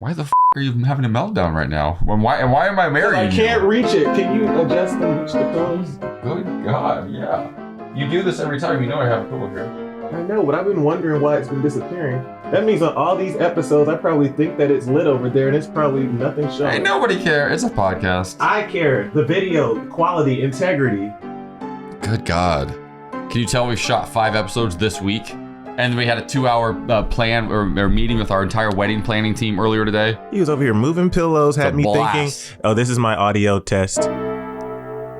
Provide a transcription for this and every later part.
Why the are you having a meltdown right now? Why am I married? I can't reach it. Can you adjust and reach the pillows? Good God, yeah. You do this every time. You know I have a pillow here. I know, but I've been wondering why it's been disappearing. That means on all these episodes, I probably think that it's lit over there, and it's probably nothing showing. Hey, nobody cares. It's a podcast. I care. The video, quality, integrity. Good God. Can you tell we shot 5 episodes this week? And we had a 2-hour plan or meeting with our entire wedding planning team earlier today. He was over here moving pillows, had me thinking, oh, this is my audio test.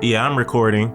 Yeah, I'm recording.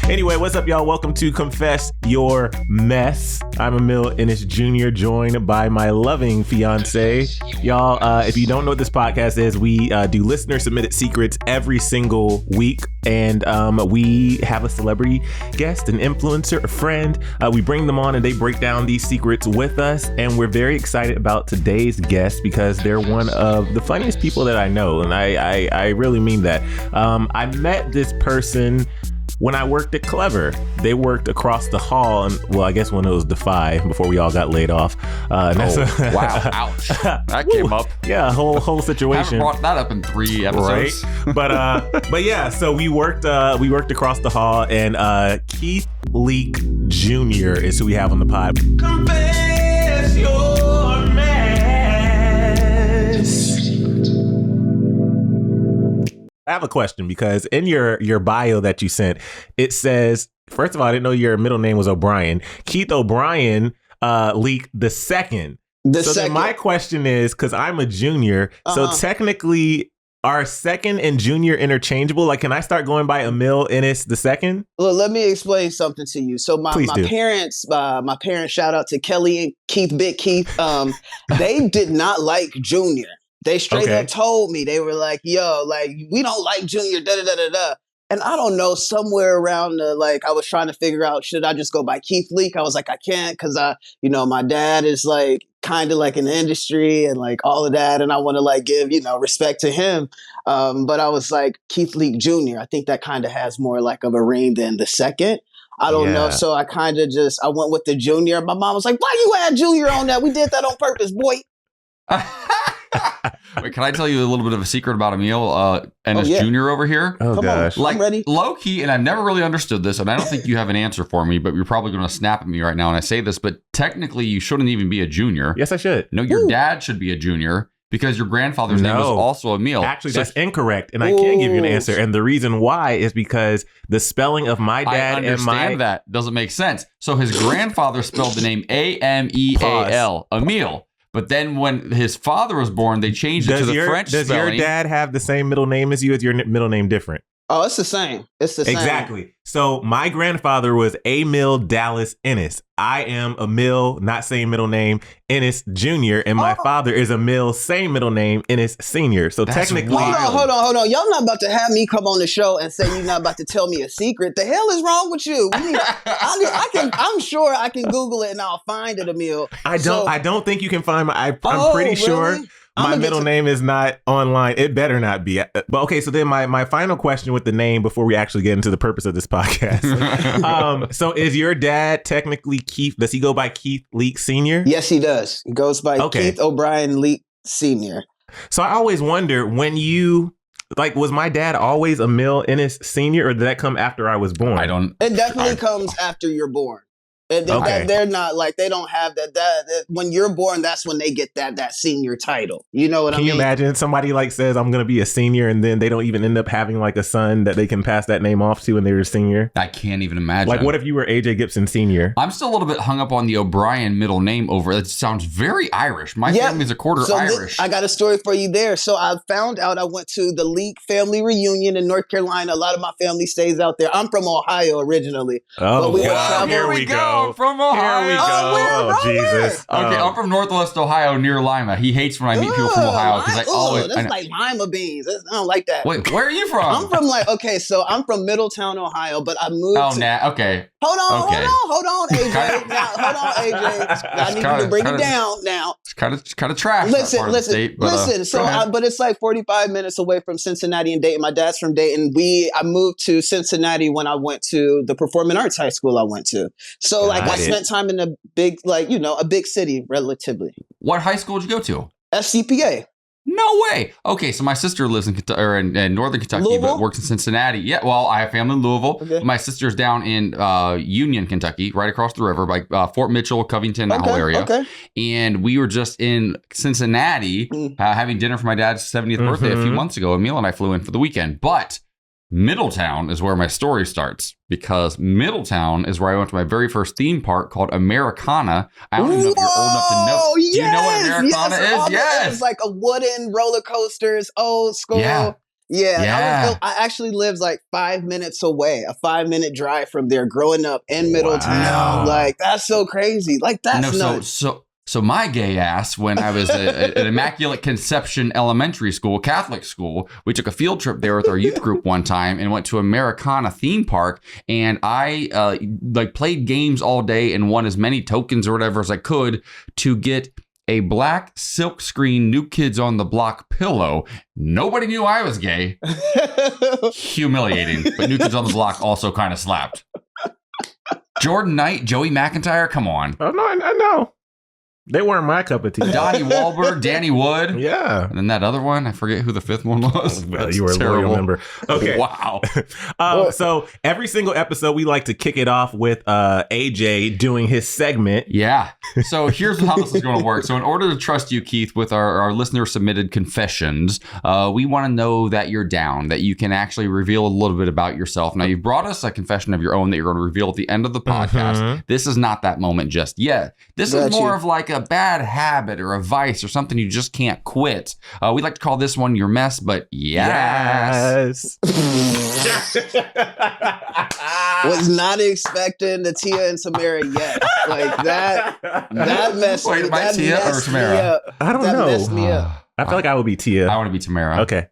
Anyway, what's up, y'all? Welcome to Confess Your Mess. I'm Emile, Ennis Jr., joined by my loving fiance. Y'all, if you don't know what this podcast is, we do listener-submitted secrets every single week, and we have a celebrity guest, an influencer, a friend. We bring them on, and they break down these secrets with us, and we're very excited about today's guest because they're one of the funniest people that I know, and I really mean that. I met this person when I worked at Clever. They worked across the hall, and well, I guess when it was Defy before we all got laid off. Wow, ouch! That came up. Yeah, whole situation. I haven't brought that up in 3 episodes, right? But yeah, so we worked across the hall, and Keith Leak Jr. is who we have on the pod. Confess your mess. I have a question because in your bio that you sent, it says, first of all, I didn't know your middle name was O'Brien. Keith O'Brien Leak the second. Then my question is, because I'm a junior, so technically are second and junior interchangeable? Like, can I start going by Emile Ennis the second? Look, let me explain something to you. So my parents, shout out to Kelly and Keith, Big Keith, they did not like junior. They straight up told me, they were like, yo, like, we don't like junior, da-da-da-da-da. And I don't know, somewhere around I was trying to figure out, should I just go by Keith Leak? I was like, I can't, because my dad is like kind of like in the industry and like all of that. And I want to like give, respect to him. But I was like, Keith Leak Jr. I think that kind of has more like of a ring than the second. I don't know. So I kind of I went with the junior. My mom was like, why you add junior on that? We did that on purpose, boy. Wait, can I tell you a little bit of a secret about Emile Ennis Jr. over here? Oh, Come gosh. on, I'm ready. Low key, and I've never really understood this, and I don't think you have an answer for me, but you're probably going to snap at me right now when I say this, but technically you shouldn't even be a junior. Yes, I should. No, your dad should be a junior because your grandfather's name was also Emile. Actually, that's incorrect, and I can give you an answer. And the reason why is because the spelling of my dad and that doesn't make sense. So his grandfather spelled the name Ameal, Emile. But then when his father was born, they changed it to the French spelling. Does your dad have the same middle name as you? Is your middle name different? Oh, it's the same. It's the same. Exactly. So my grandfather was Emile Dallas Ennis. I am Emile, not same middle name, Ennis Jr. And my father is Emile, same middle name, Ennis Sr. So technically... Hold on. Y'all not about to have me come on the show and say you're not about to tell me a secret. The hell is wrong with you? I'm sure I can Google it and I'll find it, Emile. I don't think you can find my... I'm pretty sure... My middle name is not online. It better not be. But okay, so then my final question with the name before we actually get into the purpose of this podcast. So is your dad technically Keith? Does he go by Keith Leak Sr.? Yes, he does. He goes by Keith O'Brien Leak Sr. So I always wonder when you... Like, was my dad always Emile Ennis Sr. or did that come after I was born? It definitely comes after you're born. They're not like, they don't have that when you're born, that's when they get that senior title. You know what I mean? Can you imagine somebody like says, I'm going to be a senior, and then they don't even end up having like a son that they can pass that name off to when they're a senior? I can't even imagine. Like, what if you were AJ Gibson Sr.? I'm still a little bit hung up on the O'Brien middle name over. It sounds very Irish. My family's a quarter Irish. I got a story for you there. So I found out, I went to the Leak family reunion in North Carolina. A lot of my family stays out there. I'm from Ohio originally. Oh, here we go. From Ohio. Here we go. Jesus. Okay, I'm from Northwest Ohio near Lima. He hates when I meet people from Ohio because that's like lima beans. I don't like that. Wait, where are you from? I'm from so I'm from Middletown, Ohio, but I moved. Okay. Hold on, AJ. Hold on, AJ. I need you to bring it down now. It's kind of trash. Listen. So, but it's like 45 minutes away from Cincinnati and Dayton. My dad's from Dayton. I moved to Cincinnati when I went to the performing arts high school I went to. So, I spent time in a big, a big city relatively. What high school did you go to? SCPA. No way. Okay, so my sister lives in northern Kentucky, Louisville? but works in Cincinnati. Yeah, well, I have family in Louisville. Okay. My sister's down in Union, Kentucky, right across the river by Fort Mitchell, Covington, that whole area. Okay. And we were just in Cincinnati having dinner for my dad's 70th birthday a few months ago. Emile and I flew in for the weekend. But Middletown is where my story starts, because Middletown is where I went to my very first theme park called Americana. I don't even know if you're old enough to know. Yes, do you know what Americana is? Yes. It's like a wooden roller coasters, old school. Yeah. I actually lived like 5 minutes away, a 5-minute drive from there growing up in Middletown. Wow. Like, that's so crazy. Like, that's nuts. So my gay ass, when I was at Immaculate Conception Elementary School, Catholic school, we took a field trip there with our youth group one time and went to Americana theme park. And I played games all day and won as many tokens or whatever as I could to get a black silkscreen New Kids on the Block pillow. Nobody knew I was gay. Humiliating. But New Kids on the Block also kind of slapped. Jordan Knight, Joey McIntyre, come on. Oh, no, I know. They weren't my cup of tea. Donnie Wahlberg, Danny Wood. Yeah. And then that other one, I forget who the fifth one was. You were a loyal member. Okay. Wow. So every single episode, we like to kick it off with AJ doing his segment. Yeah. So here's how this is going to work. So in order to trust you, Keith, with our listener-submitted confessions, we want to know that you're down, that you can actually reveal a little bit about yourself. Now, you've brought us a confession of your own that you're going to reveal at the end of the podcast. This is not that moment just yet. This is more of like a bad habit or a vice or something you just can't quit. We like to call this one your mess, but yes. Was not expecting the Tia and Tamara yet. Like that messed me up. Wait, am I Tia or Tamara? I don't know. That messed me up. I feel like I would be Tia. I want to be Tamara. Okay.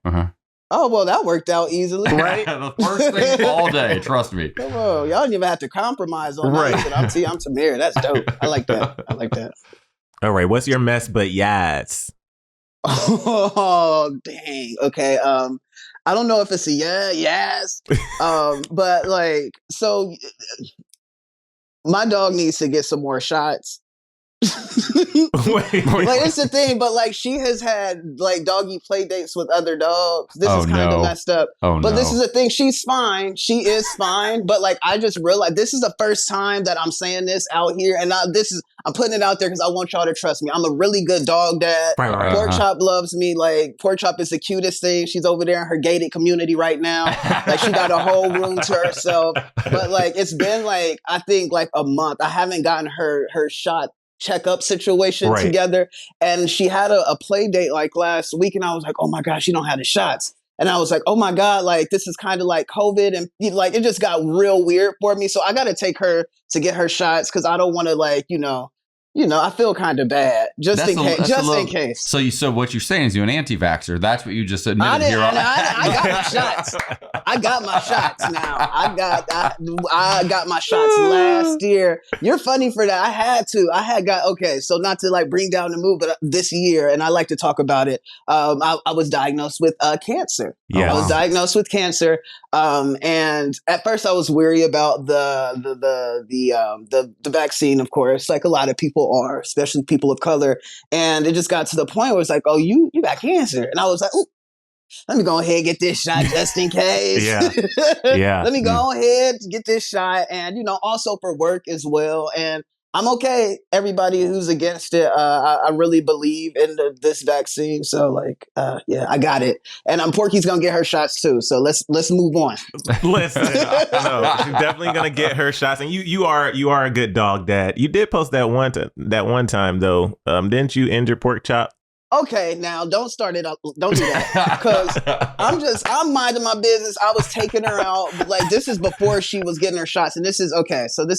Oh, well, that worked out easily. Right? The first thing all day, trust me. Come on, y'all didn't even have to compromise on that. I'm Tamara. That's dope. I like that. All right, what's your mess but yes? Oh, dang. Okay. I don't know if it's a yes. But like, so my dog needs to get some more shots. Wait. Like, it's the thing, but like, she has had like doggy play dates with other dogs. This is kind of messed up. But this is the thing. She's fine. She is fine. But like, I just realized this is the first time that I'm saying this out here, and I'm putting it out there because I want y'all to trust me. I'm a really good dog dad. Right. Pork Chop loves me. Like, Pork Chop is the cutest thing. She's over there in her gated community right now. Like, she got a whole room to herself. But like, it's been like, I think like a month. I haven't gotten her shot checkup situation together. And she had a play date like last week. And I was like, oh my gosh, she don't have the shots. And I was like, oh my God, like this is kind of like COVID. And like, it just got real weird for me. So I got to take her to get her shots because I don't want to like, I feel kind of bad just in case. So what you're saying is you're an anti-vaxxer. That's what you just admitted here. I got my shots. I got my shots now. I got my shots last year. You're funny for that. I had so not to like bring down the mood, but this year, and I like to talk about it. I was diagnosed with cancer. Yeah. I was diagnosed with cancer. And at first I was weary about the vaccine, of course, like a lot of people are, especially people of color. And it just got to the point where it's like, oh, you got cancer. And I was like, ooh, let me go ahead and get this shot just in case. Yeah. Let me go ahead and get this shot. And, also for work as well. And I'm okay. Everybody who's against it, I really believe in this vaccine. So like, I got it. And Porky's going to get her shots too. So let's move on. Listen, no, she's definitely going to get her shots. And you are a good dog dad. You did post that one time though. Didn't you injure Pork Chop? Okay, now don't start it up. Don't do that. Because I'm minding my business. I was taking her out. Like, this is before she was getting her shots. And this is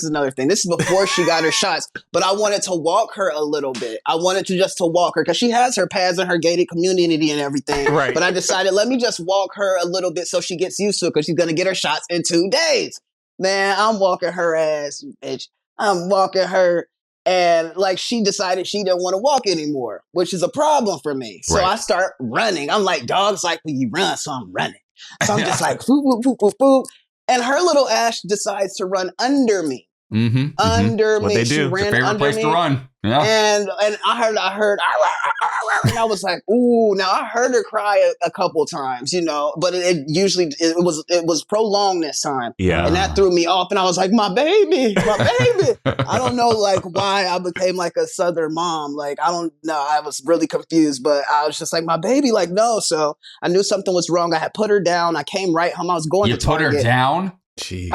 another thing. This is before she got her shots. But I wanted to walk her a little bit. I wanted to just walk her because she has her pads in her gated community and everything. Right. But I decided, let me just walk her a little bit so she gets used to it because she's going to get her shots in 2 days. Man, I'm walking her ass, bitch. I'm walking her. And like she decided she didn't want to walk anymore, which is a problem for me. So I start running. I'm like, dogs like when you run, so I'm running. So I'm just like, boop, boop, boop, boop, boop. And her little ass decides to run under me. Under me. She ran favorite under place me. To run. Yeah. And I heard, and I was like, ooh. Now I heard her cry a couple times, you know, but it was prolonged this time. Yeah. And that threw me off. And I was like, my baby. I don't know like why I became like a Southern mom. Like, I don't know. I was really confused, but I was just like, my baby, like, no. So I knew something was wrong. I had put her down. I came right home. I was going to Target. You put her down? Jeez.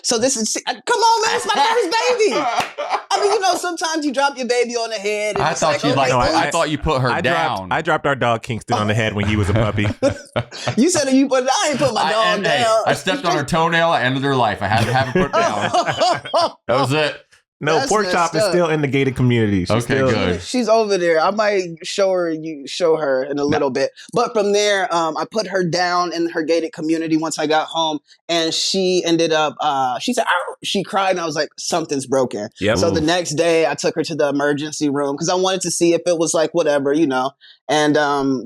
So this is, come on, man, it's my first baby. I mean, you know, sometimes you drop your baby on the head. And I thought you put her down. I dropped our dog Kingston on the head when he was a puppy. You said you put, I ain't put my dog down. I stepped on her toenail. I ended her life. I had to have her put down. That was it. No, That's pork chop is still in the gated community. Good. She's over there. I might show her in a little bit. But from there, I put her down in her gated community once I got home, and she ended up. She said, "Ow!" She cried, and I was like, "Something's broken." Yep. So the next day, I took her to the emergency room because I wanted to see if it was like whatever, you know. And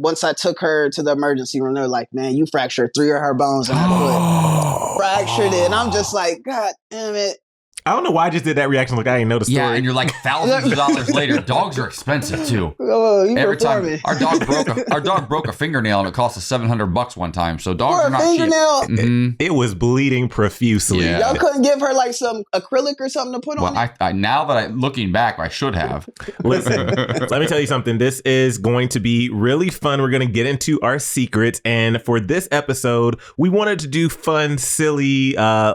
once I took her to the emergency room, they're like, "Man, you fractured 3 of her bones," and I fractured it, and I'm just like, "God damn it." I don't know why I just did that reaction. Like I didn't know the story. Yeah, and you're like thousands of dollars later. Dogs are expensive too. Every time our dog broke a fingernail and it cost us $700 one time. So dogs are not cheap. It was bleeding profusely. Yeah. Y'all couldn't give her like some acrylic or something to put on it? I now that looking back, I should have. Listen, let me tell you something. This is going to be really fun. We're going to get into our secrets, and for this episode, we wanted to do fun, silly,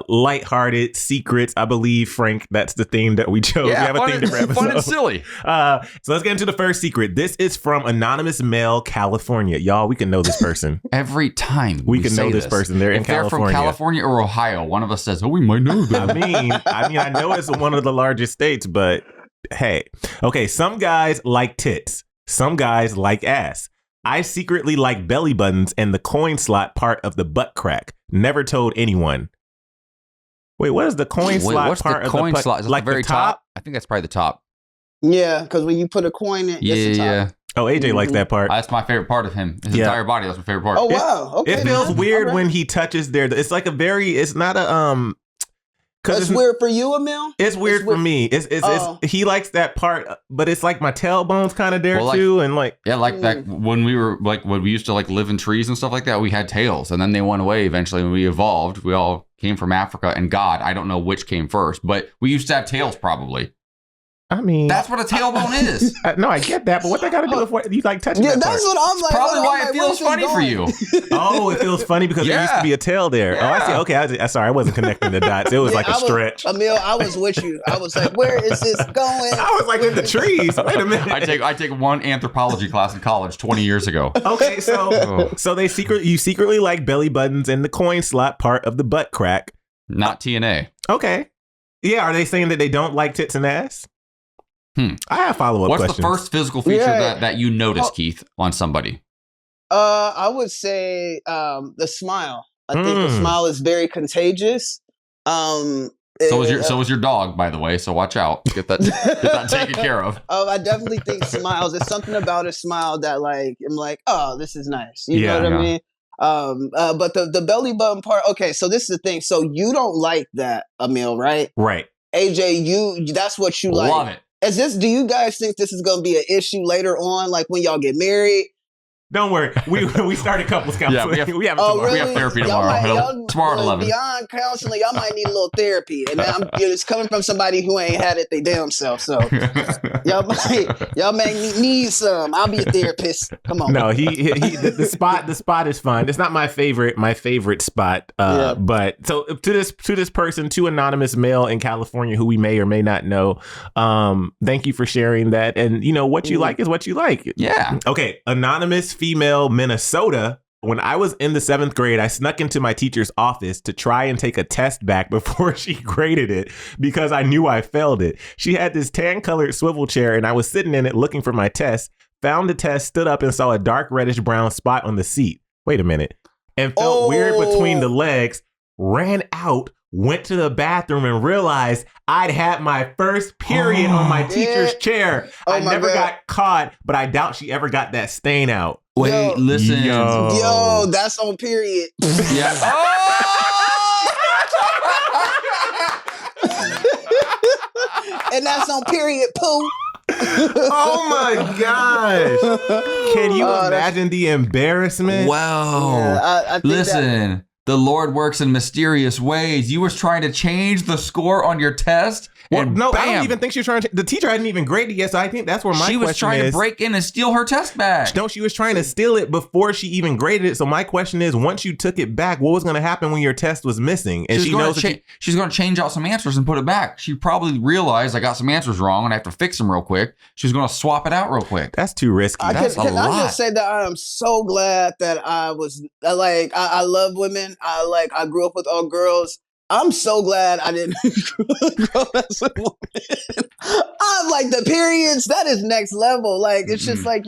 lighthearted secrets. I believe, Frank, that's the theme that we chose. Yeah, we have a theme for episode. Fun and silly. So let's get into the first secret. This is from Anonymous Male, California. Y'all, we can know this person. Every time we can know this person. They're in California. They're from California or Ohio, one of us says, "Oh, we might know them." I know it's one of the largest states, but hey. Okay, some guys like tits. Some guys like ass. I secretly like belly buttons and the coin slot part of the butt crack. Never told anyone. Wait, what is the coin slot what's part the coin of the slot? Is like the very the top? I think that's probably the top. Yeah, because when you put a coin in, it's the top. Yeah. Oh, AJ likes that part. That's my favorite part of him. His entire body. That's my favorite part. Oh, wow. Okay. It feels weird when he touches there. It's like it's not a It's weird for you, Emile? It's weird for me. It's he likes that part, but it's like my tailbone's kind of there too, and like back when we used to like live in trees and stuff like that. We had tails, and then they went away eventually. When we evolved, we all came from Africa, and God, I don't know which came first, but we used to have tails probably. I mean, that's what a tailbone is. No, I get that, but what they got to do with you like touching? Yeah, that that's part? what I'm like. Probably why it feels funny for you. Oh, it feels funny because there used to be a tail there. Yeah. Oh, I see. Okay, sorry, I wasn't connecting the dots. It was like a stretch. Emile, I was with you. I was like, where is this going? I was like in the trees. Wait a minute. I take one anthropology class in college 20 years ago. Okay, so you secretly like belly buttons and the coin slot part of the butt crack. Not TNA. Okay. Yeah, are they saying that they don't like tits and ass? I have follow-up questions. What's the first physical feature that you notice, Keith, on somebody? I would say the smile. I think the smile is very contagious. So is your dog, by the way. So watch out. Get that taken care of. I definitely think smiles. There's something about a smile that like I'm like, oh, this is nice. You know what I mean? But the belly button part. Okay, so this is the thing. So you don't like that, Emile, right? Right. AJ, that's what you like. Love it. Do you guys think this is going to be an issue later on, like when y'all get married? Don't worry. We started couples counseling. Yeah, we have therapy tomorrow. Tomorrow at 11. Beyond counseling, y'all might need a little therapy. And it's coming from somebody who ain't had it their damn self. So y'all might need some. I'll be a therapist. Come on. No, the spot is fun. It's not my favorite spot. But so to this person, to Anonymous Male in California who we may or may not know, thank you for sharing that. And you know what you like is what you like. Yeah. Okay. Anonymous Female, Minnesota. When I was in the 7th grade, I snuck into my teacher's office to try and take a test back before she graded it because I knew I failed it. She had this tan-colored swivel chair and I was sitting in it looking for my test, found the test, stood up and saw a dark reddish brown spot on the seat. Wait a minute. And felt weird between the legs, ran out, went to the bathroom and realized I'd had my first period on my teacher's chair. I never got caught, but I doubt she ever got that stain out. Wait, listen. Yo, that's on period. Yeah. And that's on period poo. Oh my gosh. Can you imagine the embarrassment? Wow. Yeah, I think listen. The Lord works in mysterious ways. You was trying to change the score on your test. Well, no, bam. I don't even think she was trying to. The teacher hadn't even graded yet, so I think that's where my question is. She was trying to break in and steal her test back. No, she was trying to steal it before she even graded it. So my question is, once you took it back, what was going to happen when your test was missing? And she's going to change out some answers and put it back. She probably realized I got some answers wrong and I have to fix them real quick. She's going to swap it out real quick. That's too risky. Can I just say that I am so glad that I was like, I love women. I grew up with all girls. I'm so glad I didn't grow up as a woman. I'm like, the periods, that is next level. Like, it's just like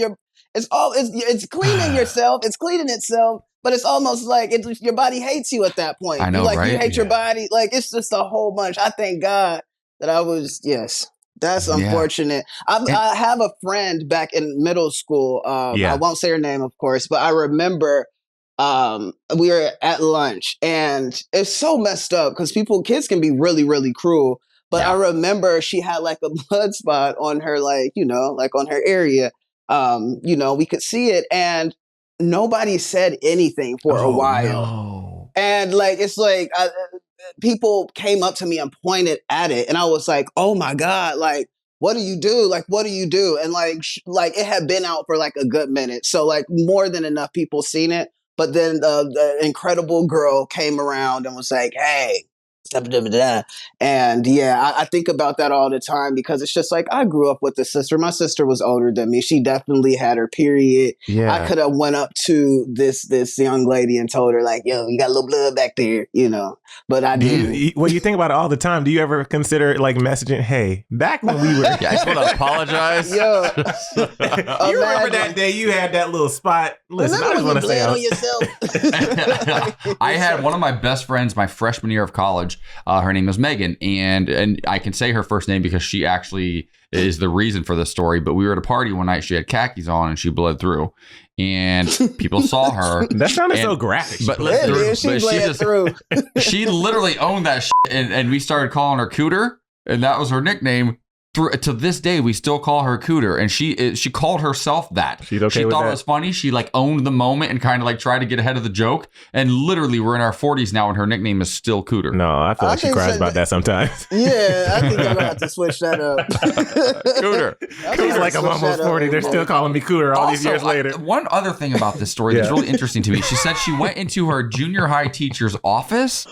it's cleaning yourself. It's cleaning itself, but it's almost like your body hates you at that point. I know, right? You hate your body. Like, it's just a whole bunch. I thank God that I was, yes. That's unfortunate. I have a friend back in middle school. I won't say her name, of course, but I remember we were at lunch and it's so messed up because kids can be really, really cruel. But I remember she had like a blood spot on her, like on her area. We could see it and nobody said anything for a while. No. And like, it's like people came up to me and pointed at it. And I was like, oh my God, like, what do you do? Like, what do you do? And like it had been out for like a good minute. So like more than enough people seen it. But then the incredible girl came around and was like, hey, and I think about that all the time because it's just like I grew up with a sister. My sister was older than me. She definitely had her period. Yeah. I could have went up to this young lady and told her like, yo, you got a little blood back there, but I didn't. Well, you think about it all the time. Do you ever consider like messaging, hey, back when we were... I just want to apologize. Yo. You remember that day you had that little spot? Listen, I just want to say... on yourself. I had one of my best friends my freshman year of college. Her name is Megan, and I can say her first name because she actually is the reason for this story. But we were at a party one night. She had khakis on and she bled through, and people saw her. That sounded so graphic. But she bled through. She literally owned that shit, and we started calling her Cooter, and that was her nickname. To this day, we still call her Cooter, and she called herself that. She's okay she with thought that? It was funny. She like owned the moment and kind of like tried to get ahead of the joke. And literally, we're in our 40s now, and her nickname is still Cooter. No, I feel like she cries about that sometimes. Yeah, I think I'm gonna have to switch that up. Cooter. He's like, I'm almost 40. They're still calling me Cooter all these years later. One other thing about this story that's really interesting to me. She said she went into her junior high teacher's office.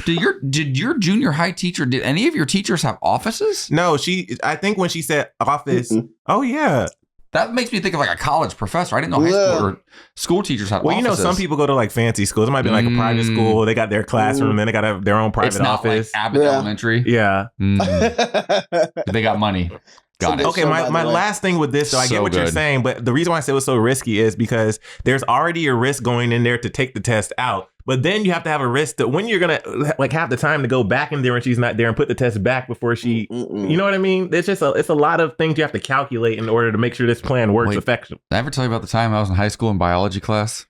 Did your junior high teacher? Did any of your teachers have offices? No, I think when she said office, oh yeah. That makes me think of like a college professor. I didn't know high school or school teachers had offices. Well, some people go to like fancy schools. It might be like a private school. They got their classroom, then they got their own private office. Like Abbott Elementary. Yeah. They got money. Got it. Okay, my last thing with this, so I get what you're saying, but the reason why I said it was so risky is because there's already a risk going in there to take the test out. But then you have to have a risk that when you're going to like have the time to go back in there when she's not there and put the test back before she, you know what I mean? It's just it's a lot of things you have to calculate in order to make sure this plan works effectively. Did I ever tell you about the time I was in high school in biology class?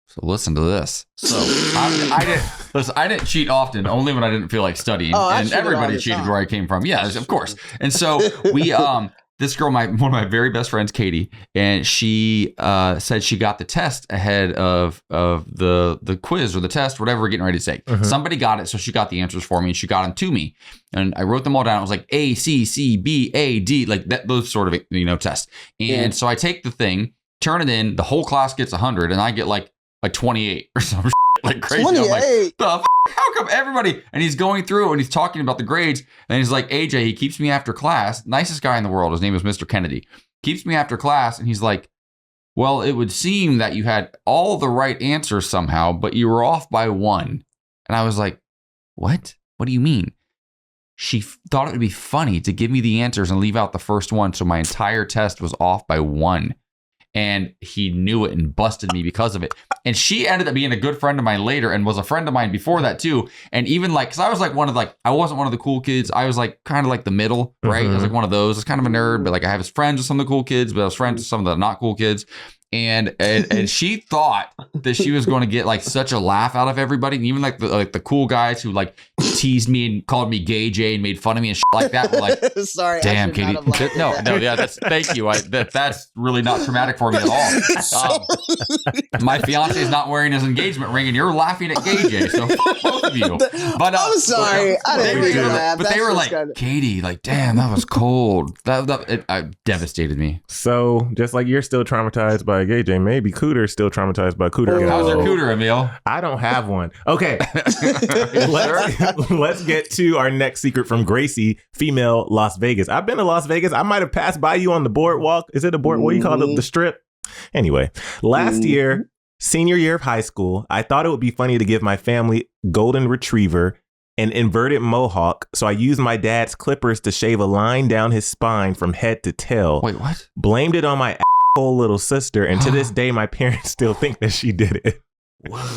So listen to this. So I didn't cheat often, only when I didn't feel like studying. And everybody cheated where I came from. Yeah, of course. And so we this girl, one of my very best friends, Katie, and she said she got the test ahead of the quiz or the test, whatever we're getting ready to say. Somebody got it, so she got the answers for me, and she got them to me. And I wrote them all down. It was like A, C, C, B, A, D, like that, those sort of tests. And so I take the thing, turn it in, the whole class gets 100, and I get like 28 or some shit, like crazy. 28. I'm like, how come everybody? And he's going through and he's talking about the grades. And he's like, AJ, he keeps me after class. Nicest guy in the world. His name is Mr. Kennedy. Keeps me after class. And he's like, well, it would seem that you had all the right answers somehow, but you were off by one. And I was like, what? What do you mean? She thought it would be funny to give me the answers and leave out the first one. So my entire test was off by one. And he knew it and busted me because of it. And she ended up being a good friend of mine later and was a friend of mine before that too. And even like, cause I was like I wasn't one of the cool kids. I was like kind of like the middle, right? I was like one of those. I was kind of a nerd, but like I was friends with some of the cool kids, but I was friends with some of the not cool kids. And she thought that she was going to get like such a laugh out of everybody, and even like the cool guys who like teased me and called me Gay Jay and made fun of me and shit like that. Were like, sorry, damn, Katie. Thank you. That's really not traumatic for me at all. My fiance is not wearing his engagement ring, and you're laughing at Gay Jay. So both of you. But I'm sorry, I didn't mean to laugh. But they were like, Katie, like, damn, that was cold. It devastated me. So just like you're still traumatized by Gay Jay, maybe Cooter's still traumatized by Cooter. How's your Cooter, Emile? I don't have one. Okay. Let's get to our next secret from Gracie, female Las Vegas. I've been to Las Vegas. I might have passed by you on the boardwalk. Is it a board? What do you call it? The strip? Anyway, last year, senior year of high school, I thought it would be funny to give my family golden retriever an inverted mohawk, so I used my dad's clippers to shave a line down his spine from head to tail. Wait, what? Blamed it on my little sister, and to this day my parents still think that she did it.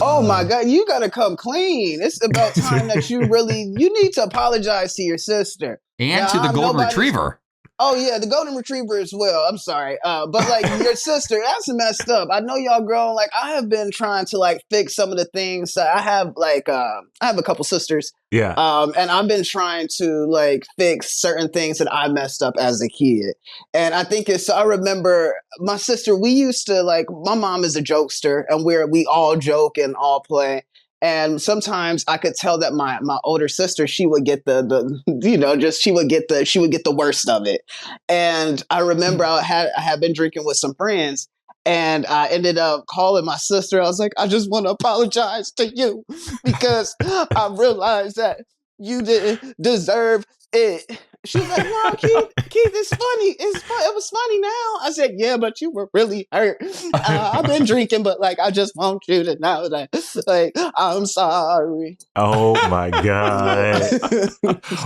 Oh my God, you gotta come clean. It's about time that you need to apologize to your sister and to the golden retriever. Oh yeah, the golden retriever as well. I'm sorry, but like your sister, that's messed up. I know y'all grown. Like I have been trying to like fix some of the things. I have like I have a couple sisters. Yeah. And I've been trying to like fix certain things that I messed up as a kid. And I think I remember my sister. We used to like. My mom is a jokester, and we all joke and all play. And sometimes I could tell that my older sister, she would get she would get the worst of it. And I remember I had been drinking with some friends, and I ended up calling my sister. I was like, I just want to apologize to you because I realized that you didn't deserve it. She was like, no, Keith, it's funny. It was funny now. I said, yeah, but you were really hurt. I've been drinking, but like, I just want you to know that, like, I'm sorry. Oh my God.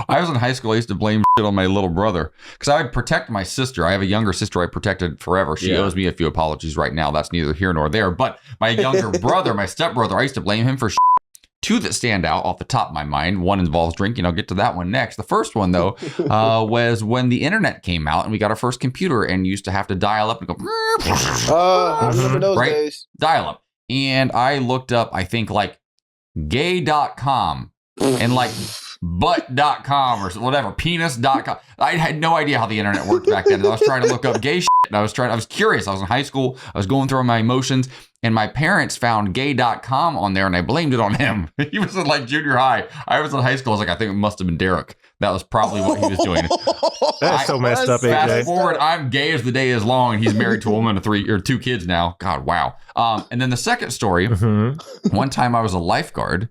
I was in high school. I used to blame shit on my little brother because I would protect my sister. I have a younger sister I protected forever. She owes me a few apologies right now. That's neither here nor there. But my younger brother, my stepbrother, I used to blame him for shit. Two that stand out off the top of my mind. One involves drinking. I'll get to that one next. The first one, though, was when the internet came out and we got our first computer and used to have to dial up and go. I remember those days. Dial up. And I looked up, I think, like gay.com and like butt.com or whatever, penis.com. I had no idea how the internet worked back then. I was trying to look up gay shit. And I was curious. I was in high school. I was going through my emotions. And my parents found gay.com on there and I blamed it on him. He was in like junior high. I was in high school. I was like, I think it must have been Derek. That was probably what he was doing. That's so messed up, AJ. Fast forward, I'm gay as the day is long. And he's married to a woman of 2 kids now. God, wow. And then the second story, one time I was a lifeguard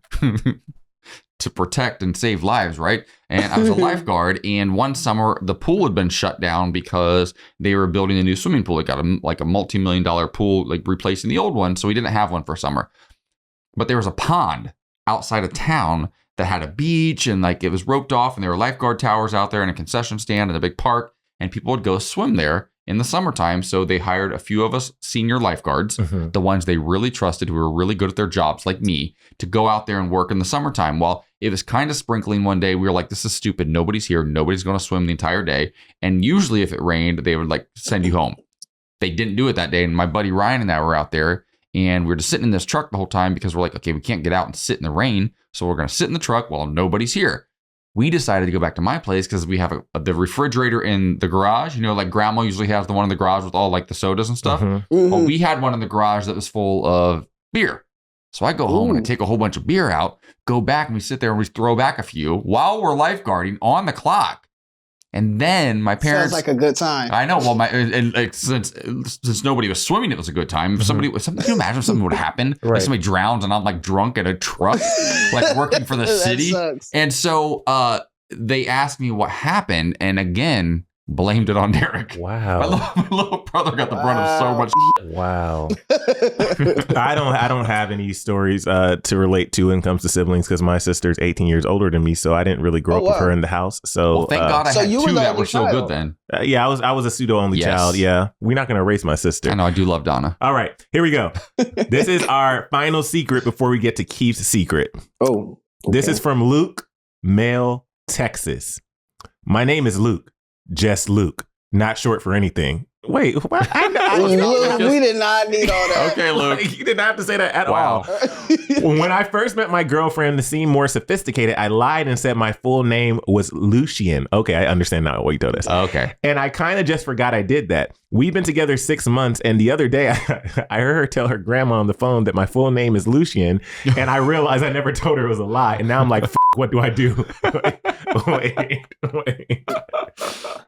to protect and save lives, right? And I was a lifeguard, and one summer the pool had been shut down because they were building a new swimming pool. It got a multi-million-dollar pool, like replacing the old one, so we didn't have one for summer. But there was a pond outside of town that had a beach, and like it was roped off, and there were lifeguard towers out there and a concession stand and a big park, and people would go swim there in the summertime. So they hired a few of us senior lifeguards, the ones they really trusted, who were really good at their jobs, like me, to go out there and work in the summertime. Well, it was kind of sprinkling one day. We were like, this is stupid. Nobody's here. Nobody's going to swim the entire day. And usually if it rained, they would like send you home. They didn't do it that day. And my buddy Ryan and I were out there, and we were just sitting in this truck the whole time because we're like, okay, we can't get out and sit in the rain. So we're going to sit in the truck while nobody's here. We decided to go back to my place because we have the refrigerator in the garage. You know, like grandma usually has the one in the garage with all like the sodas and stuff. Well, we had one in the garage that was full of beer. So I go home and I take a whole bunch of beer out, go back, and we sit there and we throw back a few while we're lifeguarding on the clock. And then my parents... Sounds like a good time. I know. Well, since nobody was swimming, it was a good time. If somebody, can you imagine if something would happen? Right. Like somebody drowns and I'm like drunk in a truck, like working for the city. And so they asked me what happened. And again, blamed it on Derek. Wow. My little brother got the brunt of so much. Wow. I don't have any stories to relate to when it comes to siblings because my sister's 18 years older than me, so I didn't really grow up with her in the house. So well, thank God I had two that were so good then. Yeah, I was a pseudo only child. Yeah, we're not going to erase my sister. I know, I do love Donna. All right, here we go. This is our final secret before we get to Keith's secret. Oh, okay. This is from Luke, Male, Texas. My name is Luke. Just Luke, not short for anything. Wait, what? We did not need all that. Okay, Luke. You did not have to say that at all. When I first met my girlfriend to seem more sophisticated, I lied and said my full name was Lucian. Okay, I understand now what you told us. Okay. And I kind of just forgot I did that. We've been together 6 months, and the other day I heard her tell her grandma on the phone that my full name is Lucian, and I realized I never told her it was a lie. And now I'm like, what do I do? Wait.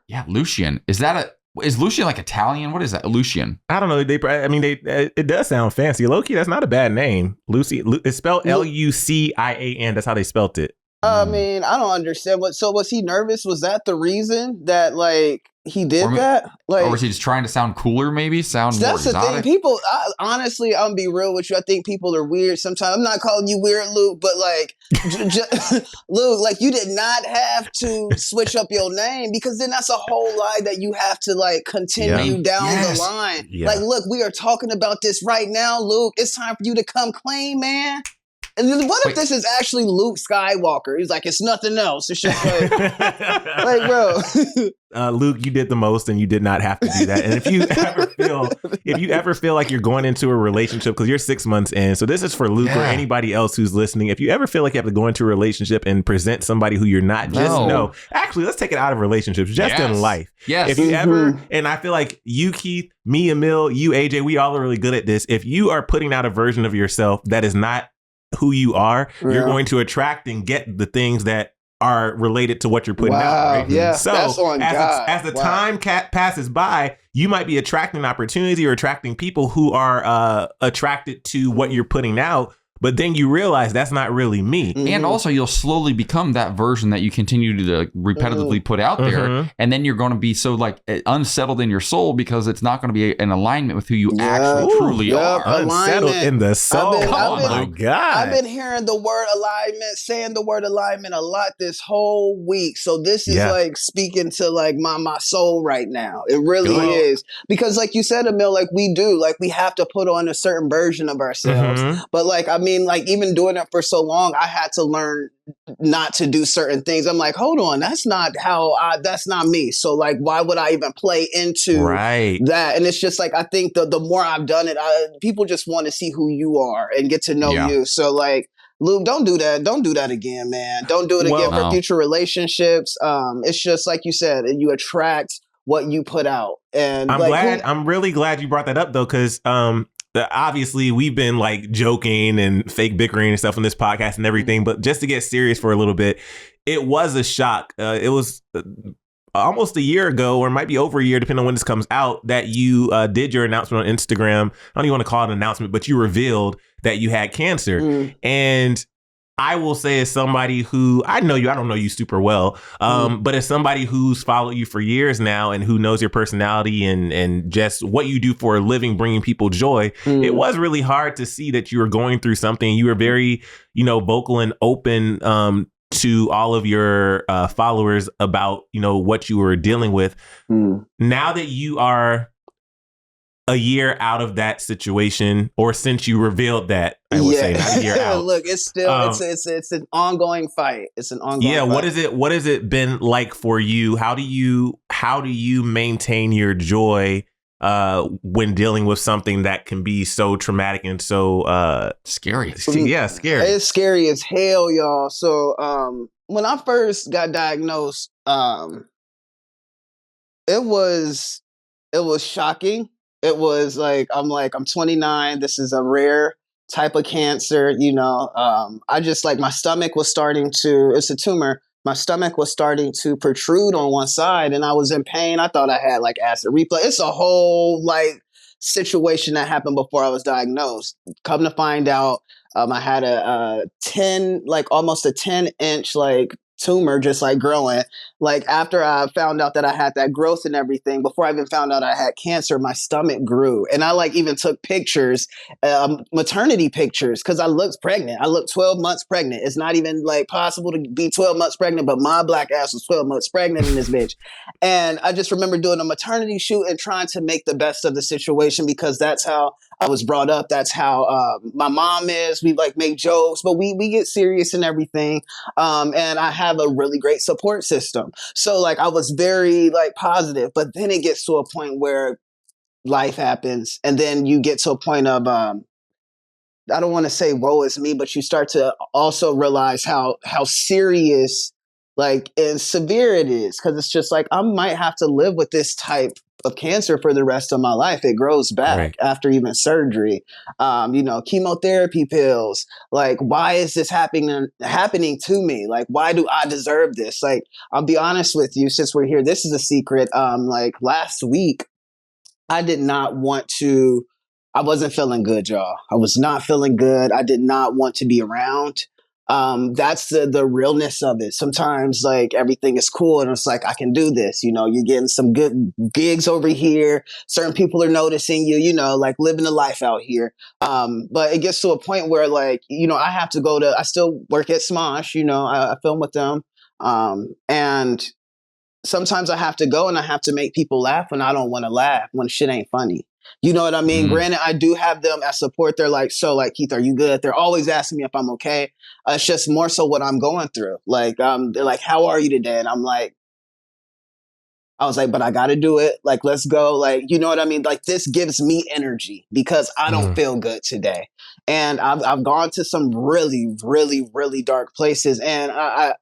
Yeah, Lucian. Is Lucian like Italian? What is that? Lucian. I don't know. It does sound fancy. Low-key, that's not a bad name. It's spelled Lucian. That's how they spelt it. I mean, I don't understand. So was he nervous? Was that the reason that he did that? Or was he just trying to sound cooler? Maybe sound more exotic? That's the thing. People, honestly, I'm gonna be real with you. I think people are weird sometimes. I'm not calling you weird, Luke, but Luke, you did not have to switch up your name because then that's a whole lie that you have to continue down the line. Yeah. Look, we are talking about this right now, Luke. It's time for you to come clean, man. And then what if this is actually Luke Skywalker? He's like, it's nothing else. It's just bro. Luke, you did the most, and you did not have to do that. And if you ever feel like you're going into a relationship, because you're 6 months in, so this is for Luke or anybody else who's listening. If you ever feel like you have to go into a relationship and present somebody who you're not, actually, let's take it out of relationships, just in life. Yes. If you ever, and I feel like you, Keith, me, Emile, you, AJ, we all are really good at this. If you are putting out a version of yourself that is not who you are, you're going to attract and get the things that are related to what you're putting out. Right? Yeah. So as the time passes by, you might be attracting opportunity or attracting people who are attracted to what you're putting out. But then you realize that's not really me. Mm-hmm. And also you'll slowly become that version that you continue to repetitively put out there. And then you're going to be so unsettled in your soul because it's not going to be in alignment with who you actually truly are. Unsettled in the soul. My God. I've been hearing the word alignment, saying the word alignment a lot this whole week. So this is speaking to my soul right now. It really is. Because like you said, Emile, we have to put on a certain version of ourselves. But even doing it for so long, I had to learn not to do certain things. I'm like, hold on, that's not me. So why would I even play into that? And it's just I think the more I've done it, people just want to see who you are and get to know you. So Luke, don't do that. Don't do that again, man. Don't do it again for future relationships. It's just like you said, you attract what you put out. And I'm really glad you brought that up though, because obviously we've been joking and fake bickering and stuff on this podcast and everything, but just to get serious for a little bit, it was a shock. It was almost a year ago, or it might be over a year, depending on when this comes out, that you did your announcement on Instagram. I don't even want to call it an announcement, but you revealed that you had cancer. And I will say, as somebody who, I don't know you super well, but as somebody who's followed you for years now and who knows your personality and just what you do for a living, bringing people joy, it was really hard to see that you were going through something. You were very, vocal and open to all of your followers about, what you were dealing with. Now that you are a year out of that situation, or since you revealed that, I would say, not a year out. Look, it's still it's an ongoing fight. It's an ongoing fight. What has it been like for you? How do you maintain your joy when dealing with something that can be so traumatic and so scary? Yeah, scary. It's scary as hell, y'all. So when I first got diagnosed, it was shocking. It was I'm 29. This is a rare type of cancer. I just my stomach was starting to, it's a tumor. My stomach was starting to protrude on one side and I was in pain. I thought I had acid reflux. It's a whole situation that happened before I was diagnosed. Come to find out, I had a 10, almost a 10-inch tumor just like growing. Like after I found out that I had that growth and everything, before I even found out I had cancer, my stomach grew. And I like even took pictures, maternity pictures, because I looked pregnant. I looked 12 months pregnant. It's not even like possible to be 12 months pregnant, but my black ass was 12 months pregnant in this bitch. And I just remember doing a maternity shoot and trying to make the best of the situation, because that's how I was brought up. That's how my mom is. We like make jokes, but we get serious and everything. And I have a really great support system. So like I was very like positive, but then it gets to a point where life happens, and then you get to a point of I don't want to say woe is me, but you start to also realize how serious like and severe it is, because it's just like I might have to live with this type of cancer for the rest of my life. It grows back after even surgery. Chemotherapy pills. Like, why is this happening to me? Like, why do I deserve this? Like, I'll be honest with you, since we're here, this is a secret. Like last week, I did not want to. I wasn't feeling good, y'all. I was not feeling good. I did not want to be around. That's the realness of it. Sometimes like everything is cool and it's like, I can do this, you're getting some good gigs over here. Certain people are noticing you, like living the life out here. But it gets to a point where like, I have to I still work at Smosh, I film with them. And sometimes I have to go and I have to make people laugh when I don't want to laugh, when shit ain't funny. You know what I mean? Granted, I do have them as support. They're like, so like, Keith, are you good? They're always asking me if I'm okay. It's just more so what I'm going through. Like, they're like, how are you today? And I was like, but I got to do it. Like, let's go. Like, you know what I mean? Like, this gives me energy because I don't feel good today. And I've gone to some really, really, really dark places. And I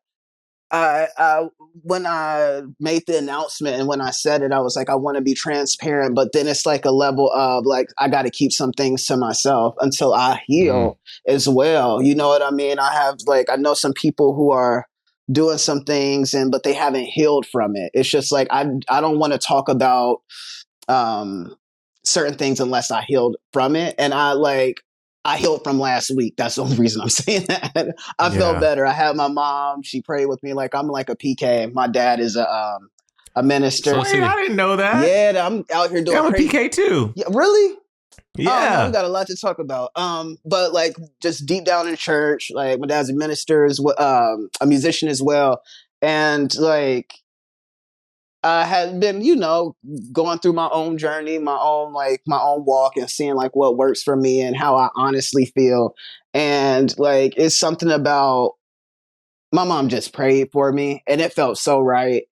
when I made the announcement and when I said it, I was like, I want to be transparent, but then it's like a level of like, I got to keep some things to myself until I heal as well. You know what I mean? I know some people who are doing some things but they haven't healed from it. It's just like, I don't want to talk about, certain things unless I healed from it. And I healed from last week. That's the only reason I'm saying that. I felt better. I had my mom. She prayed with me. Like I'm like a PK. My dad is a minister. Wait, I didn't know that. Yeah, I'm out here doing. I'm a PK too. Yeah, really? Yeah, we got a lot to talk about. But like just deep down in church, like my dad's a minister, a musician as well, and like I had been, going through my own journey, my own walk and seeing like what works for me and how I honestly feel. And like, it's something about my mom just prayed for me and it felt so right.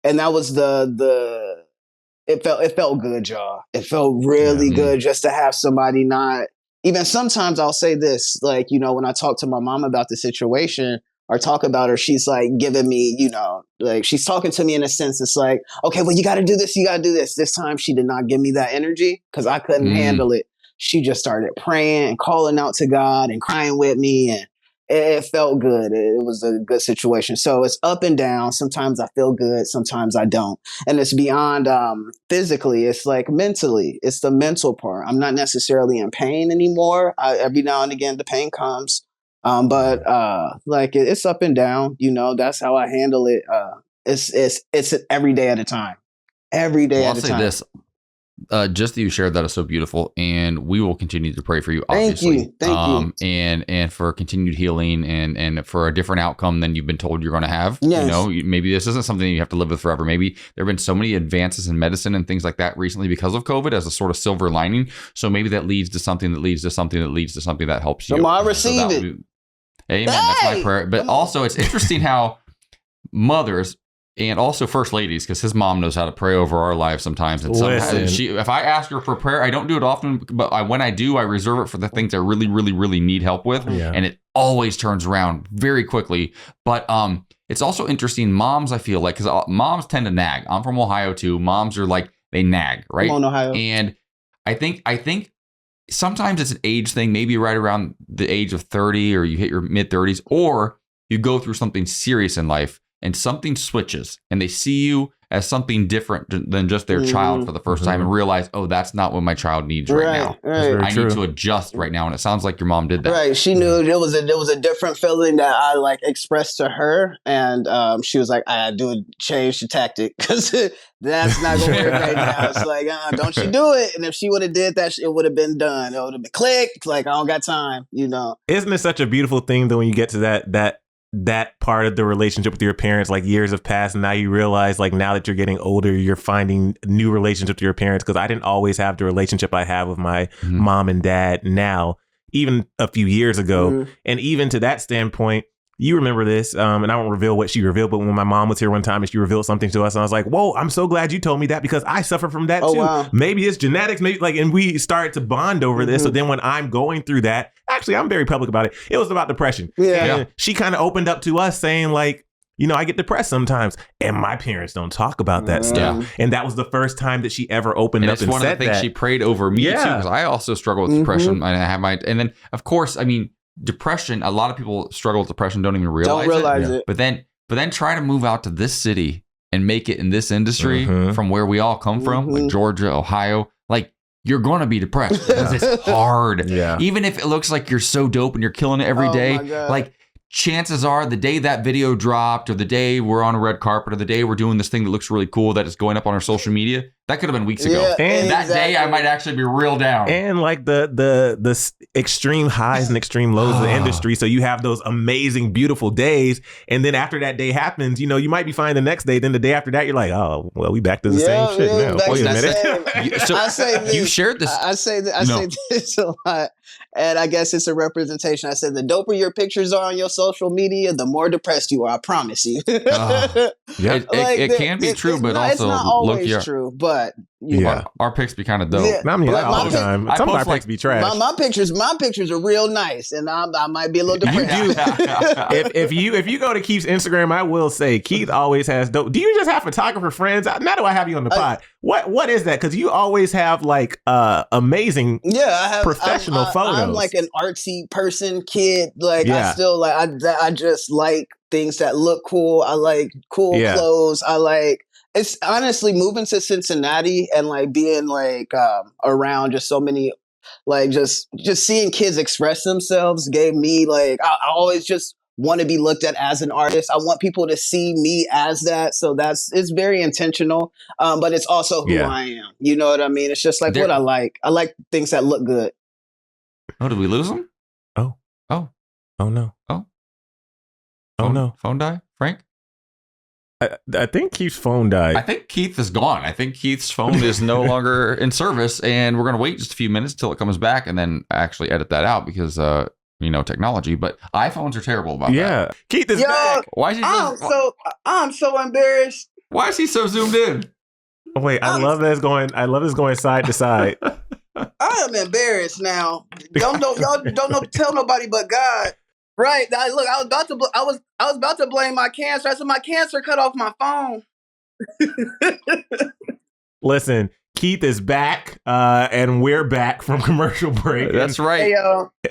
And that was it felt good, y'all. It felt really good just to have somebody not even sometimes I'll say this, like, when I talk to my mom about the situation, or talk about her, she's like giving me, like she's talking to me in a sense. It's like, okay, well, you got to do this. You got to do this. This time she did not give me that energy because I couldn't handle it. She just started praying and calling out to God and crying with me. And it felt good. It was a good situation. So it's up and down. Sometimes I feel good. Sometimes I don't. And it's beyond physically. It's like mentally. It's the mental part. I'm not necessarily in pain anymore. Every now and again, the pain comes. But it's up and down, that's how I handle it. It's every day at a time, every day at a time. I'll say this, just that you shared that is so beautiful, and we will continue to pray for you. Obviously. Thank you. And for continued healing and for a different outcome than you've been told you're going to have. Yes. Maybe this isn't something you have to live with forever. Maybe there have been so many advances in medicine and things like that recently because of COVID as a sort of silver lining. So maybe that leads to something that leads to something that leads to something that helps you. So I receive it. Amen. That's my prayer. But also, it's interesting how mothers and also first ladies, because his mom knows how to pray over our lives sometimes. And sometimes if I ask her for prayer, I don't do it often, but when I do, I reserve it for the things I really, really, really need help with. Yeah. And it always turns around very quickly. But it's also interesting. Moms, I feel like, because moms tend to nag. I'm from Ohio too. Moms are like, they nag, right? Come on, Ohio. And I think sometimes it's an age thing, maybe right around the age of 30 or you hit your mid 30s, or you go through something serious in life and something switches and they see you as something different than just their child for the first time and realize, oh, that's not what my child needs right now. I need to adjust right now. And it sounds like your mom did that. Right. She knew it was a different feeling that I like expressed to her. And she was like, I do change the tactic because that's not going to work right now. It's like, don't you do it. And if she would have did that, it would have been done. It would have been clicked. Like, I don't got time, you know. Isn't it such a beautiful thing though when you get to that part of the relationship with your parents, like years have passed and now you realize like now that you're getting older, you're finding new relationships with your parents? Because I didn't always have the relationship I have with my mom and dad now, even a few years ago. And even to that standpoint, you remember this, and I won't reveal what she revealed, but when my mom was here one time and she revealed something to us, and I was like, whoa, I'm so glad you told me that because I suffer from that too. Wow. Maybe it's genetics, maybe like, and we started to bond over this. So then when I'm going through that, actually, I'm very public about it. It was about depression. And she kind of opened up to us saying like, you know, I get depressed sometimes and my parents don't talk about that stuff. And that was the first time that she ever opened up and said that. It's one of the things she prayed over me too, because I also struggle with depression and I have and then of course, I mean, depression, a lot of people struggle with depression, don't even realize it. But then try to move out to this city and make it in this industry from where we all come from, like Georgia, Ohio. Like, you're going to be depressed because it's hard. Even if it looks like you're so dope and you're killing it every day, like chances are the day that video dropped or the day we're on a red carpet or the day we're doing this thing that looks really cool that is going up on our social media, that could have been weeks ago. And that day I might actually be real down. And like the extreme highs and extreme lows of the industry. So you have those amazing, beautiful days. And then after that day happens, you know, you might be fine the next day. Then the day after that, you're like, oh, well, we back to the same shit now. Wait a minute. So I say this, you shared this. I say this a lot. And I guess it's a representation. I said the doper your pictures are on your social media, the more depressed you are. I promise you. It can be true, but also it's not always true. But our pics be kind of dope. I mean, not all the time. Some of our pics be trash. My pictures are real nice, and I might be a little depressed. If you go to Keith's Instagram, I will say Keith always has dope. Do you just have photographer friends? Now do I have you on the pod? What is that? Because you always have like amazing, professional photos. I'm like an artsy person, kid. Like I still like I just like things that look cool. I like cool clothes. I like. It's honestly moving to Cincinnati and like being like around just so many, like just seeing kids express themselves gave me like I always just want to be looked at as an artist. I want people to see me as that. So it's very intentional, but it's also who I am. You know what I mean? It's just like what I like. I like things that look good. Oh, did we lose him? Oh no. Phone die, Frank? I think Keith's phone died. I think Keith is gone. I think Keith's phone is no longer in service, and we're going to wait just a few minutes till it comes back and then actually edit that out because, technology. But iPhones are terrible about that. Yeah. Keith is back. Why is he I'm so embarrassed. Why is he so zoomed in? Oh, wait, I love this going side to side. I am embarrassed now. Y'all don't tell nobody but God. Right. Look, I was about to blame my cancer. I said my cancer cut off my phone. Listen, Keith is back, and we're back from commercial break. That's right. Hey,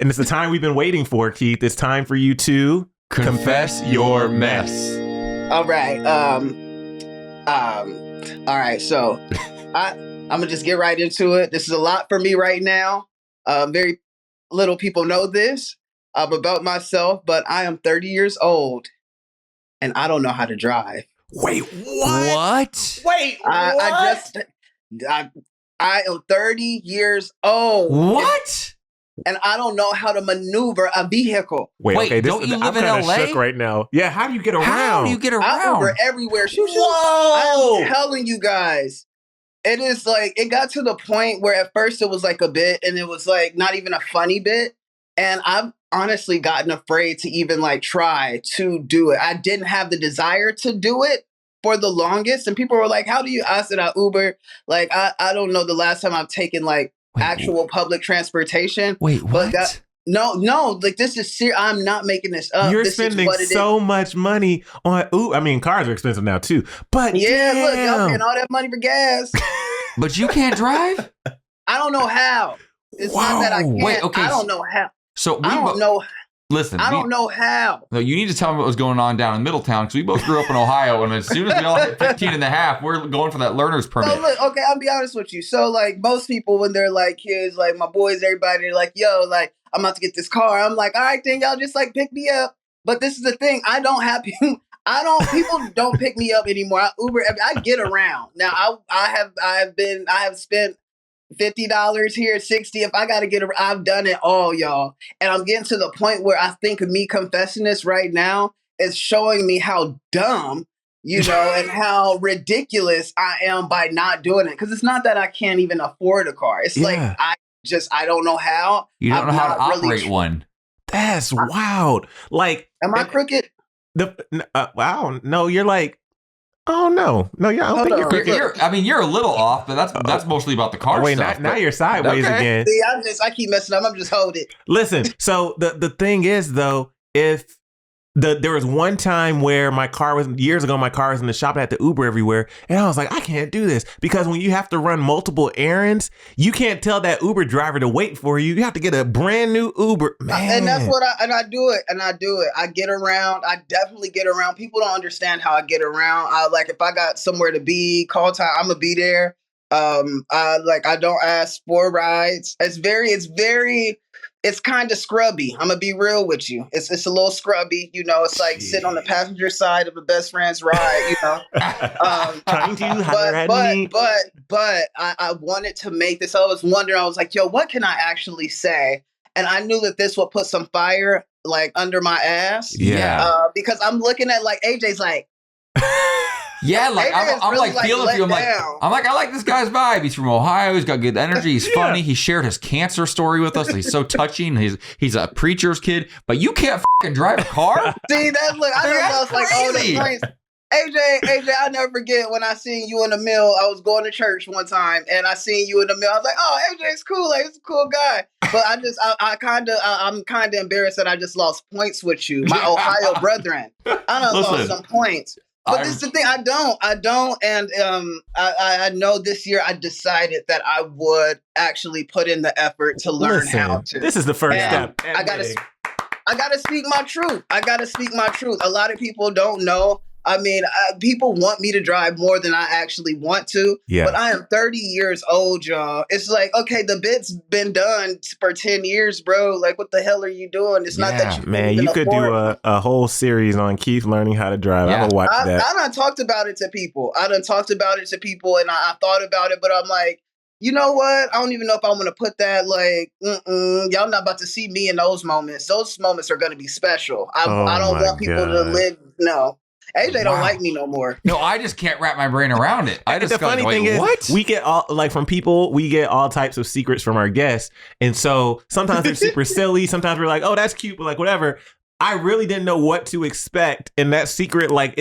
and it's the time we've been waiting for, Keith. It's time for you to confess your mess. All right. All right. So I'm gonna just get right into it. This is a lot for me right now. Very little people know this. About myself, but I am 30 years old and I don't know how to drive. Wait, what? Wait, I am 30 years old. What? And I don't know how to maneuver a vehicle. Wait, okay, don't you live in LA? Shook right now. Yeah, how do you get around? I Uber everywhere. Whoa! I'm telling you guys. It is like, it got to the point where at first it was like a bit and it was like not even a funny bit. And I've honestly gotten afraid to even like try to do it. I didn't have the desire to do it for the longest. And people were like, how do you? I said, I Uber. Like, I don't know the last time I've taken like actual public transportation. Wait, what? But no, like this is serious. I'm not making this up. You're spending so much money on Uber. I mean, cars are expensive now too. But look, y'all paying all that money for gas. But you can't drive? I don't know how. It's not that I can't. Wait, okay. I don't know how. So I don't know. Listen, I don't know how. No, you need to tell me what was going on down in Middletown because we both grew up in Ohio, and as soon as we all hit 15 and a half, we're going for that learner's permit. So look, okay, I'll be honest with you. So like most people, when they're like kids, like my boys, everybody, they're like, yo, like I'm about to get this car. I'm like, all right, then y'all just like pick me up. But this is the thing, people don't pick me up anymore. I Uber, I get around. Now I have spent $50 here, $60. If I got to get, I've done it all, y'all. And I'm getting to the point where I think me confessing this right now is showing me how dumb, and how ridiculous I am by not doing it. Because it's not that I can't even afford a car. It's like, I don't know how. You don't know how to operate one. That's wild. Like, am I crooked? Wow. No, you're like, oh no, I don't think you're crooked. You're a little off, but that's mostly about the car stuff. Now you're sideways again. See, I keep messing up. I'm just holding. Listen, so the thing is though, if there was one time where years ago, my car was in the shop and I had to Uber everywhere. And I was like, I can't do this because when you have to run multiple errands, you can't tell that Uber driver to wait for you. You have to get a brand new Uber. Man. And that's what I do it. I get around. I definitely get around. People don't understand how I get around. Like if I got somewhere to be, call time, I'm gonna be there. I don't ask for rides. It's kind of scrubby. I'm gonna be real with you. It's a little scrubby, It's like sitting on the passenger side of a best friend's ride, Trying to holler at me. But I wanted to make this. I was wondering. I was like, yo, what can I actually say? And I knew that this would put some fire like under my ass. Yeah. Because I'm looking at like AJ's like. Yeah, like I'm really like feeling for you. I'm like, I like this guy's vibe. He's from Ohio. He's got good energy. He's funny. He shared his cancer story with us. He's so touching. He's a preacher's kid, but you can't fucking drive a car. See that? Look, I know it's like all the points. AJ, I'll never forget when I seen you in the mill. I was going to church one time and I seen you in the mill. I was like, oh, AJ's cool. Like, he's a cool guy. But I'm kind of embarrassed that I just lost points with you, my Ohio brethren. I done lost some points. But this is the thing, I don't, and I know this year I decided that I would actually put in the effort to learn how to. This is the first step. I gotta speak my truth. A lot of people don't know. I mean, people want me to drive more than I actually want to. Yeah. But I am 30 years old, y'all. It's like, okay, the bit's been done for 10 years, bro. Like, what the hell are you doing? It's not that you could do a whole series on Keith learning how to drive. I would watch that. I done talked about it to people. and I thought about it, but I'm like, you know what? I don't even know if I want to put that, like, y'all not about to see me in those moments. Those moments are going to be special. I don't want people to live, no. AJ don't like me no more. No, I just can't wrap my brain around it. The funny thing is, we get all we get all types of secrets from our guests. And so sometimes they're super silly. Sometimes we're like, oh, that's cute, but like whatever. I really didn't know what to expect. And that secret, like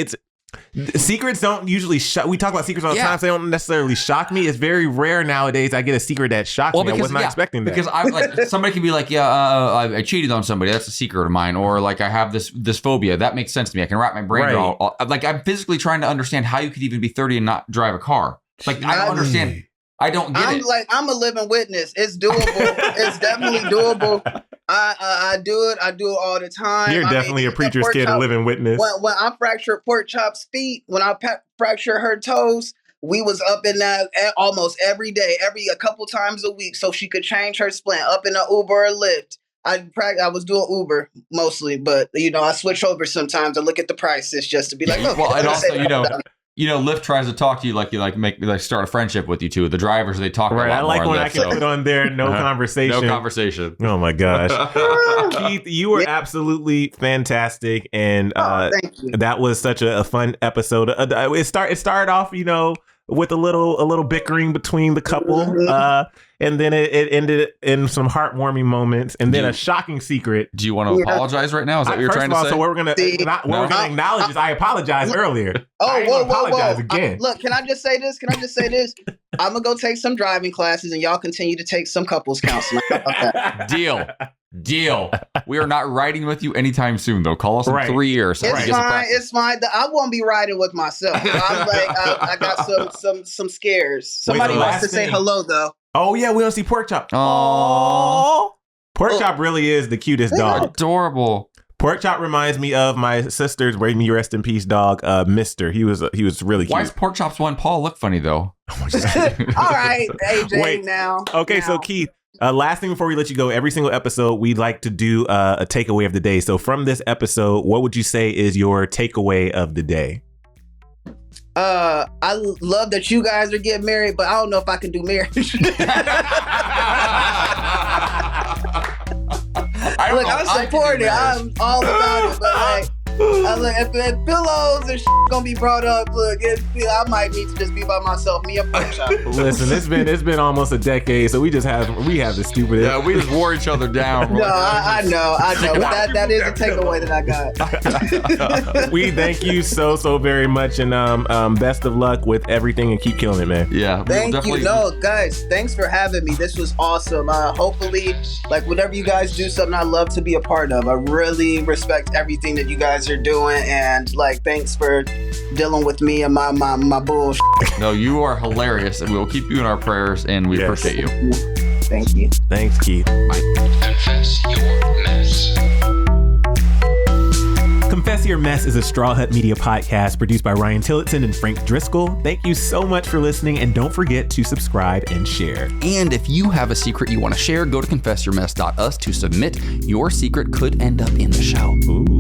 secrets don't usually we talk about secrets all the time, so they don't necessarily shock me. It's very rare nowadays I get a secret that shocks me. I was not expecting that. Because somebody can be like, I cheated on somebody. That's a secret of mine. Or like I have this phobia. That makes sense to me. I can wrap my brain around. Like I'm physically trying to understand how you could even be 30 and not drive a car. Like I don't understand. I don't get it. I'm a living witness. It's doable. It's definitely doable. I do it. I do it all the time. You're definitely a preacher's kid, a living witness. When I fractured Pork Chop's feet, when I fractured her toes, we was up in that almost every day, a couple times a week, so she could change her splint up in an Uber or Lyft. I was doing Uber mostly, but I switch over sometimes. I look at the prices just to be like, okay. Well, and also, Lyft tries to talk to you like start a friendship with you too. The drivers, they talk right. I like when Lyft, I can put on there no conversation. No conversation. Oh my gosh, Keith, you were absolutely fantastic, and thank you. That was such a fun episode. It started off, with a little bickering between the couple, and then it ended in some heartwarming moments, and then a shocking secret. Do you want to apologize right now? Is that what you're trying to say? So what we're gonna acknowledge is I apologized earlier. Whoa. Again. Look, can I just say this? I'm gonna go take some driving classes, and y'all continue to take some couples counseling. Okay. Deal. We are not riding with you anytime soon, though. Call us in 3 years. It's fine. I won't be riding with myself. I'm like, I got some scares. Somebody wants to say hello, though. Oh yeah, we don't see Pork Chop. Oh, Pork Chop really is the cutest dog. Adorable. Pork Chop reminds me of my sister's, may you rest in peace, dog, Mister. He was really cute. Why is Pork Chop's one paw look funny though? All right, AJ. Wait. Now. Okay, so Keith, last thing before we let you go, every single episode we'd like to do a takeaway of the day. So from this episode, what would you say is your takeaway of the day? I love that you guys are getting married, but I don't know if I can do marriage. I support it. I'm all about it, but like, if pillows and shit gonna be brought up, I might need to just be by myself. Me and Pork Chop. Listen, it's been almost a decade, so we have the stupidest. Yeah, we just wore each other down. No, I know. But that is a takeaway that I got. We thank you so very much, and best of luck with everything, and keep killing it, man. Yeah, thank you. No, guys, thanks for having me. This was awesome. Hopefully, like whenever you guys do something, I love to be a part of. I really respect everything that you guys are doing, and like thanks for dealing with me and my bullshit. No, you are hilarious, and we will keep you in our prayers, and we appreciate you. Thank you. Thanks, Keith. Confess Your Mess. Confess Your Mess is a Straw Hut Media podcast produced by Ryan Tillotson and Frank Driscoll. Thank you so much for listening, and don't forget to subscribe and share. And if you have a secret you want to share, go to confessyourmess.us to submit. Your secret could end up in the show. Ooh.